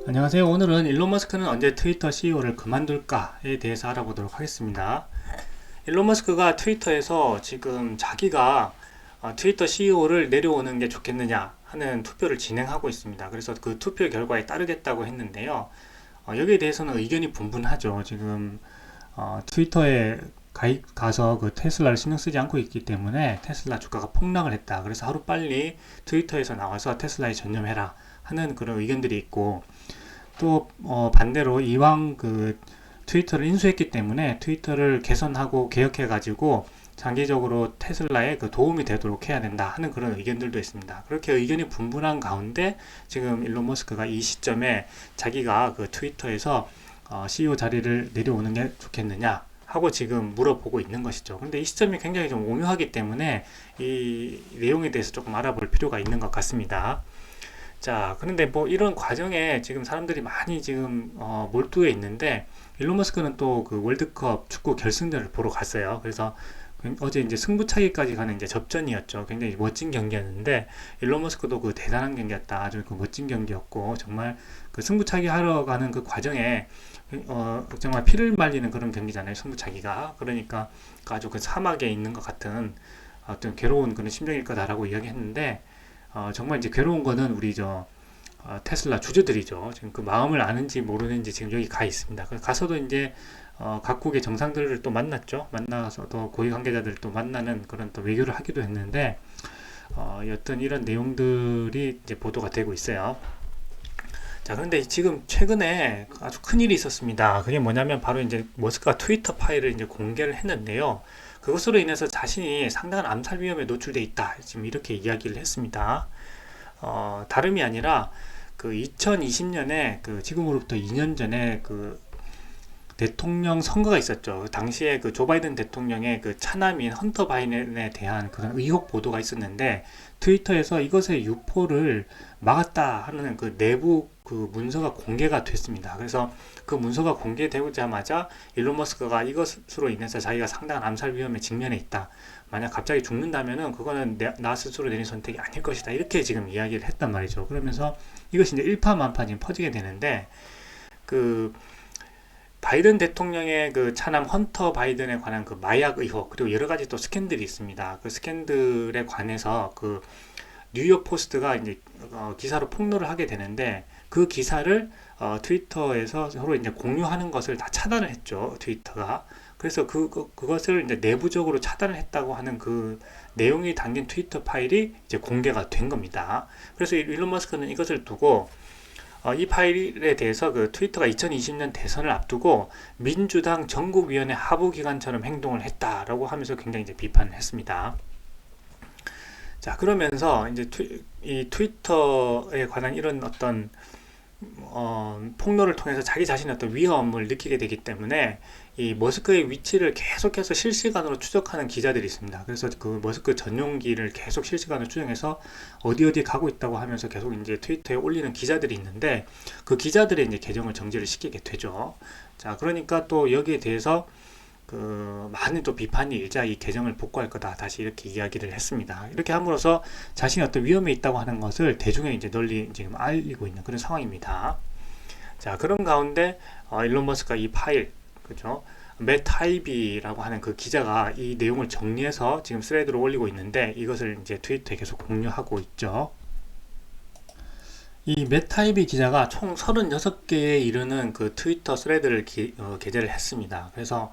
안녕하세요. 오늘은 일론 머스크는 언제 트위터 CEO를 그만둘까에 대해서 알아보도록 하겠습니다. 일론 머스크가 트위터에서 지금 자기가 트위터 CEO를 내려오는 게 좋겠느냐 하는 투표를 진행하고 있습니다. 그래서 그 투표 결과에 따르겠다고 했는데요. 여기에 대해서는 의견이 분분하죠. 지금 트위터에 가서 그 테슬라를 신경 쓰지 않고 있기 때문에 테슬라 주가가 폭락을 했다. 그래서 하루빨리 트위터에서 나와서 테슬라에 전념해라 하는 그런 의견들이 있고, 또 반대로 이왕 그 트위터를 인수했기 때문에 트위터를 개선하고 개혁해 가지고 장기적으로 테슬라에 그 도움이 되도록 해야 된다 하는 그런 의견들도 있습니다. 그렇게 의견이 분분한 가운데 지금 일론 머스크가 이 시점에 자기가 그 트위터에서 CEO 자리를 내려오는 게 좋겠느냐 하고 지금 물어보고 있는 것이죠. 근데 이 시점이 굉장히 좀 오묘하기 때문에 이 내용에 대해서 조금 알아볼 필요가 있는 것 같습니다. 자, 그런데 뭐 이런 과정에 지금 사람들이 많이 지금 몰두해 있는데, 일론 머스크는 또 그 월드컵 축구 결승전을 보러 갔어요. 그래서 어제 이제 승부차기까지 가는 이제 접전이었죠. 굉장히 멋진 경기였는데, 일론 머스크도 그 대단한 경기였다. 아주 그 멋진 경기였고, 정말 그 승부차기 하러 가는 그 과정에 정말 피를 말리는 그런 경기잖아요. 승부차기가. 그러니까 아주 그 사막에 있는 것 같은 어떤 괴로운 그런 심정일 거다라고 이야기했는데, 정말 이제 괴로운 거는 우리 테슬라 주주들이죠. 지금 그 마음을 아는지 모르는지 지금 여기 가 있습니다. 가서도 이제 각국의 정상들을 또 만났죠. 만나서 또 고위 관계자들 또 만나는 그런 또 외교를 하기도 했는데, 여튼 이런 내용들이 이제 보도가 되고 있어요. 자, 그런데 지금 최근에 아주 큰 일이 있었습니다. 그게 뭐냐면 바로 이제 머스크가 트위터 파일을 이제 공개를 했는데요. 그것으로 인해서 자신이 상당한 암살 위험에 노출돼 있다. 지금 이렇게 이야기를 했습니다. 다름이 아니라 그 2020년에 그 지금으로부터 2년 전에 그 대통령 선거가 있었죠. 당시에 그 조 바이든 대통령의 그 차남인 헌터 바이든에 대한 그런 의혹 보도가 있었는데, 트위터에서 이것의 유포를 막았다 하는 그 내부 그 문서가 공개가 됐습니다. 그래서 그 문서가 공개되자마자 일론 머스크가 이것으로 인해서 자기가 상당한 암살 위험에 직면해 있다. 만약 갑자기 죽는다면은 그거는 나 스스로 내린 선택이 아닐 것이다. 이렇게 지금 이야기를 했단 말이죠. 그러면서 이것이 이제 일파만파 지금 퍼지게 되는데, 그 바이든 대통령의 그 차남 헌터 바이든에 관한 그 마약 의혹, 그리고 여러 가지 또 스캔들이 있습니다. 그 스캔들에 관해서 그 뉴욕 포스트가 이제 기사로 폭로를 하게 되는데, 그 기사를 트위터에서 서로 이제 공유하는 것을 다 차단을 했죠. 트위터가. 그래서 그것을 이제 내부적으로 차단을 했다고 하는 그 내용이 담긴 트위터 파일이 이제 공개가 된 겁니다. 그래서 일론 머스크는 이것을 두고 이 파일에 대해서 그 트위터가 2020년 대선을 앞두고 민주당 전국위원회 하부기관처럼 행동을 했다라고 하면서 굉장히 이제 비판을 했습니다. 자, 그러면서 이제 이 트위터에 관한 이런 어떤 폭로를 통해서 자기 자신의 어떤 위험을 느끼게 되기 때문에 이 머스크의 위치를 계속해서 실시간으로 추적하는 기자들이 있습니다. 그래서 그 머스크 전용기를 계속 실시간으로 추정해서 어디 가고 있다고 하면서 계속 이제 트위터에 올리는 기자들이 있는데, 그 기자들의 이제 계정을 정지를 시키게 되죠. 자, 그러니까 또 여기에 대해서 그 많은 또 비판이 일자 이 계정을 복구할 거다, 다시 이렇게 이야기를 했습니다. 이렇게 함으로써 자신이 어떤 위험에 있다고 하는 것을 대중에 이제 널리 지금 알리고 있는 그런 상황입니다. 자, 그런 가운데 일론 머스크가 이 파일, 그죠? 맷 타이비라고 하는 그 기자가 이 내용을 정리해서 지금 스레드로 올리고 있는데, 이것을 이제 트위터에 계속 공유하고 있죠. 이 맷 타이비 기자가 총 36개에 이르는 그 트위터 스레드를 게재를 했습니다. 그래서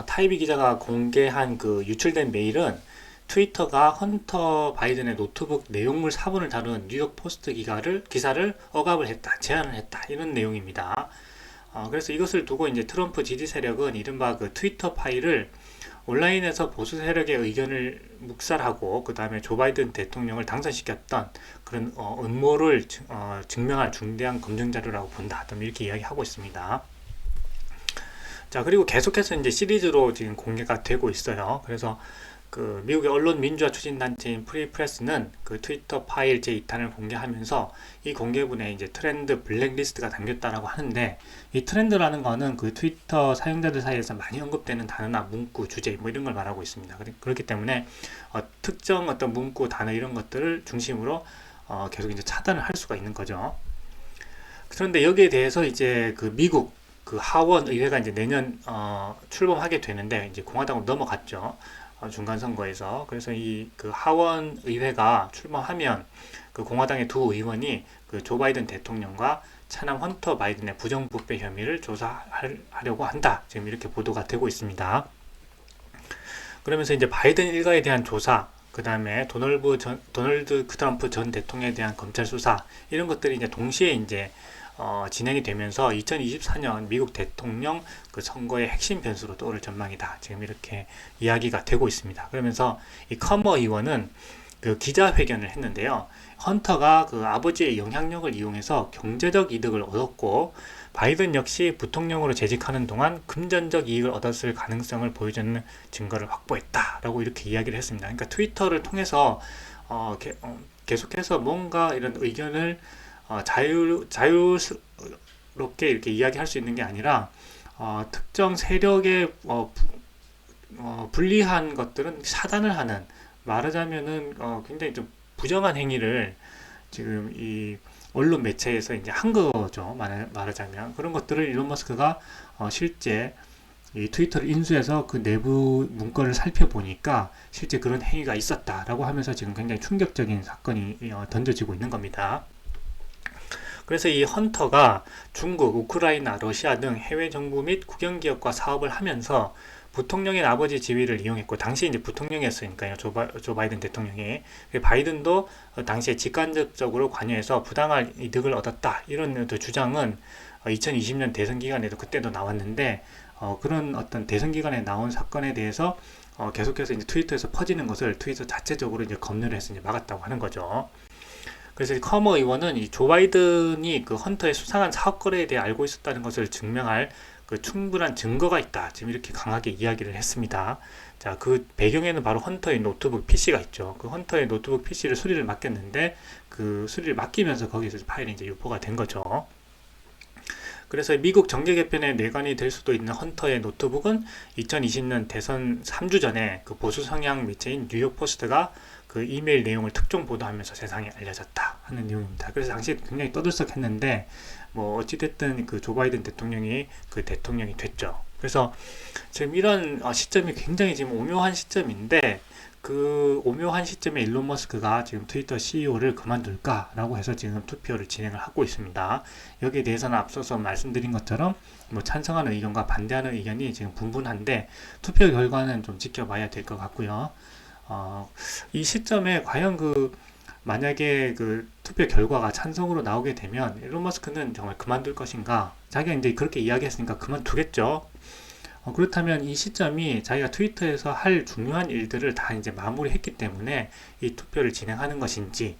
타이비 기자가 공개한 그 유출된 메일은 트위터가 헌터 바이든의 노트북 내용물 사본을 다룬 뉴욕 포스트 기사를 억압을 했다, 제한을 했다, 이런 내용입니다. 그래서 이것을 두고 이제 트럼프 지지 세력은 이른바 그 트위터 파일을 온라인에서 보수 세력의 의견을 묵살하고 그 다음에 조 바이든 대통령을 당선시켰던 그런 음모를 증명할 중대한 검증 자료라고 본다, 이렇게 이야기하고 있습니다. 자, 그리고 계속해서 이제 시리즈로 지금 공개가 되고 있어요. 그래서 그 미국의 언론 민주화 추진단체인 프리프레스는 그 트위터 파일 제2탄을 공개하면서 이 공개분에 이제 트렌드 블랙리스트가 담겼다라고 하는데, 이 트렌드라는 거는 그 트위터 사용자들 사이에서 많이 언급되는 단어나 문구, 주제 뭐 이런 걸 말하고 있습니다. 그렇기 때문에 특정 어떤 문구, 단어 이런 것들을 중심으로 계속 이제 차단을 할 수가 있는 거죠. 그런데 여기에 대해서 이제 그 미국 그 하원 의회가 이제 내년 출범하게 되는데 이제 공화당으로 넘어갔죠. 중간 선거에서. 그래서 이 그 하원 의회가 출범하면 그 공화당의 두 의원이 그 조 바이든 대통령과 차남 헌터 바이든의 부정부패 혐의를 조사하려고 한다. 지금 이렇게 보도가 되고 있습니다. 그러면서 이제 바이든 일가에 대한 조사, 그 다음에 도널드 트럼프 전 대통령에 대한 검찰 수사 이런 것들이 이제 동시에 이제 진행이 되면서 2024년 미국 대통령 그 선거의 핵심 변수로 떠오를 전망이다. 지금 이렇게 이야기가 되고 있습니다. 그러면서 이 커머 의원은 그 기자회견을 했는데요. 헌터가 그 아버지의 영향력을 이용해서 경제적 이득을 얻었고 바이든 역시 부통령으로 재직하는 동안 금전적 이익을 얻었을 가능성을 보여주는 증거를 확보했다라고 이렇게 이야기를 했습니다. 그러니까 트위터를 통해서 계속해서 뭔가 이런 의견을 자유롭게 이렇게 이야기할 수 있는 게 아니라 특정 세력에 불리한 것들은 차단을 하는, 말하자면은 굉장히 좀 부정한 행위를 지금 이 언론 매체에서 이제 한 거죠. 말하자면 그런 것들을 일론 머스크가 실제 이 트위터를 인수해서 그 내부 문건을 살펴보니까 실제 그런 행위가 있었다라고 하면서 지금 굉장히 충격적인 사건이 던져지고 있는 겁니다. 그래서 이 헌터가 중국, 우크라이나, 러시아 등 해외 정부 및 국영기업과 사업을 하면서 부통령인 아버지 지위를 이용했고, 당시 이제 부통령이었으니까요. 조 바이든 대통령이. 바이든도 당시에 직간접적으로 관여해서 부당한 이득을 얻었다. 이런 주장은 2020년 대선 기간에도 그때도 나왔는데, 그런 어떤 대선 기간에 나온 사건에 대해서 계속해서 이제 트위터에서 퍼지는 것을 트위터 자체적으로 이제 검열을 해서 이제 막았다고 하는 거죠. 그래서 커머 의원은 이 조 바이든이 그 헌터의 수상한 사업 거래에 대해 알고 있었다는 것을 증명할 그 충분한 증거가 있다. 지금 이렇게 강하게 이야기를 했습니다. 자, 그 배경에는 바로 헌터의 노트북 PC가 있죠. 그 헌터의 노트북 PC를 수리를 맡겼는데 그 수리를 맡기면서 거기서 파일이 이제 유포가 된 거죠. 그래서 미국 정계 개편의 뇌관이 될 수도 있는 헌터의 노트북은 2020년 대선 3주 전에 그 보수 성향 매체인 뉴욕 포스트가 그 이메일 내용을 특종 보도하면서 세상에 알려졌다 하는 내용입니다. 그래서 당시에 굉장히 떠들썩했는데 뭐 어찌됐든 그 조 바이든 대통령이 그 대통령이 됐죠. 그래서 지금 이런 시점이 굉장히 지금 오묘한 시점인데 그 오묘한 시점에 일론 머스크가 지금 트위터 CEO를 그만둘까라고 해서 지금 투표를 진행을 하고 있습니다. 여기에 대해서는 앞서서 말씀드린 것처럼 뭐 찬성하는 의견과 반대하는 의견이 지금 분분한데 투표 결과는 좀 지켜봐야 될 것 같고요. 이 시점에 과연 만약에 그 투표 결과가 찬성으로 나오게 되면 일론 머스크는 정말 그만둘 것인가? 자기가 이제 그렇게 이야기했으니까 그만두겠죠. 그렇다면 이 시점이 자기가 트위터에서 할 중요한 일들을 다 이제 마무리했기 때문에 이 투표를 진행하는 것인지,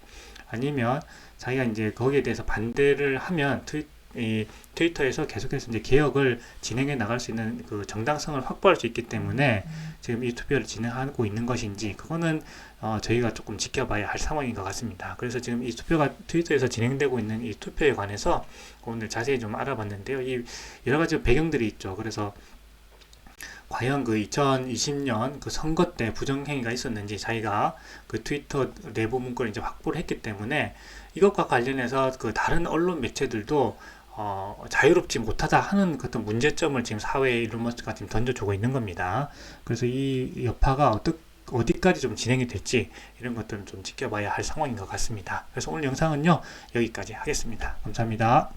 아니면 자기가 이제 거기에 대해서 반대를 하면 트위터에서 계속해서 이제 개혁을 진행해 나갈 수 있는 그 정당성을 확보할 수 있기 때문에 지금 이 투표를 진행하고 있는 것인지, 그거는 저희가 조금 지켜봐야 할 상황인 것 같습니다. 그래서 지금 이 투표가 트위터에서 진행되고 있는 이 투표에 관해서 오늘 자세히 좀 알아봤는데요. 이 여러 가지 배경들이 있죠. 그래서 과연 그 2020년 그 선거 때 부정행위가 있었는지 자기가 그 트위터 내부 문건을 이제 확보를 했기 때문에 이것과 관련해서 그 다른 언론 매체들도 자유롭지 못하다 하는 어떤 문제점을 지금 사회에 일론 머스크가 지금 던져주고 있는 겁니다. 그래서 이 여파가 어디까지 좀 진행이 될지 이런 것들은 좀 지켜봐야 할 상황인 것 같습니다. 그래서 오늘 영상은요 여기까지 하겠습니다. 감사합니다.